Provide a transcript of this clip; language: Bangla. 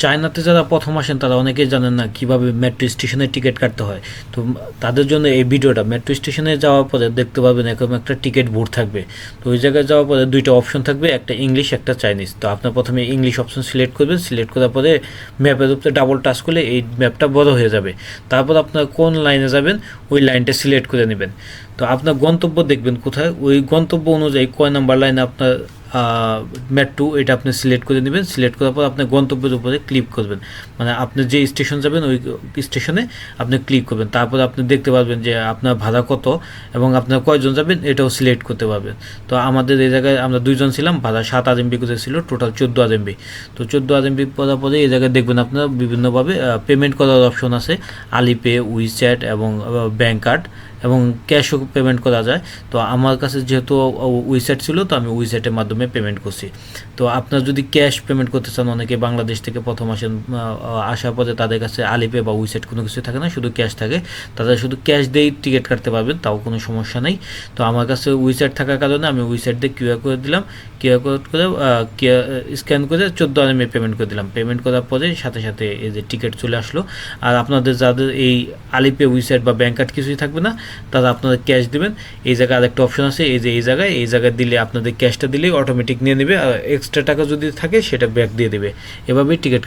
চায়নাতে যারা প্রথম আসেন তারা অনেকেই জানেন না কিভাবে মেট্রো স্টেশনের টিকিট কাটতে হয়। তো তাদের জন্য এই ভিডিওটা, মেট্রো স্টেশনে যাওয়ার পরে দেখতে পাবেন এরকম একটা টিকিট বোর্ড থাকবে। তো ওই জায়গায় যাওয়ার পরে দুইটা অপশন থাকবে, একটা ইংলিশ একটা চাইনিজ। তো আপনার প্রথমে ইংলিশ অপশন সিলেক্ট করবেন, সিলেক্ট করার পরে ম্যাপের উপরে ডাবল টাচ করলে এই ম্যাপটা বড় হয়ে যাবে। তারপর আপনার কোন লাইনে যাবেন ওই লাইনটা সিলেক্ট করে নেবেন। তো আপনার গন্তব্য দেখবেন কোথায়, ওই গন্তব্য অনুযায়ী কয় নাম্বার লাইনে আপনার মেট্রো, এটা আপনি সিলেক্ট করে নেবেন। সিলেক্ট করার পর আপনার গন্তব্যের উপরে ক্লিক করবেন, মানে আপনি যে স্টেশন যাবেন ওই স্টেশনে আপনি ক্লিক করবেন। তারপর আপনি দেখতে পারবেন যে আপনার ভাড়া কত এবং আপনার কয়জন যাবেন এটাও সিলেক্ট করতে পারবেন। তো আমাদের এই জায়গায় আমরা দুইজন ছিলাম, ভাড়া 7 RMB করে ছিল, টোটাল 14 RMB। তো 14 RMB করার পরে এই জায়গায় দেখবেন আপনার বিভিন্নভাবে পেমেন্ট করার অপশন আছে, আলিপে, উইচ্যাট এবং ব্যাঙ্ক কার্ড এবং ক্যাশও পেমেন্ট করা যায়। তো আমার কাছে যেহেতু উইচ্যাট ছিল তো আমি উইচ্যাটের মাধ্যমে পেমেন্ট করছি। তো আপনার যদি ক্যাশ পেমেন্ট করতে চান, অনেকে বাংলাদেশ থেকে প্রথম আসেন, আসার পরে তাদের কাছে আলিপে বা উইচ্যাট কোনো কিছু থাকে না, শুধু ক্যাশ থাকে, তারা শুধু ক্যাশ দিয়েই টিকিট কাটতে পারবেন, তাও কোনো সমস্যা নেই। তো আমার কাছে উইচ্যাট থাকার কারণে আমি উইচ্যাট দিয়ে কিউআর কোড দিলাম, কিউআর কোড করে স্ক্যান করে 14 RMB পেমেন্ট করে দিলাম। পেমেন্ট করার পরে সাথে সাথে এই যে টিকিট চলে আসলো। আর আপনাদের যাদের এই আলিপে, উইচ্যাট বা ব্যাঙ্ক কার্ড কিছুই থাকবে না, তারা আপনাদের ক্যাশ দিবেন। এই জায়গায় আরেকটা অপশন আছে, এই যে এই জায়গায় দিলে আপনাদের ক্যাশটা দিলেই অটোমেটিক নিয়ে নেবে, আর এক্সট্রা টাকা যদি থাকে সেটা ব্যাক দিয়ে দেবে। এভাবেই টিকিট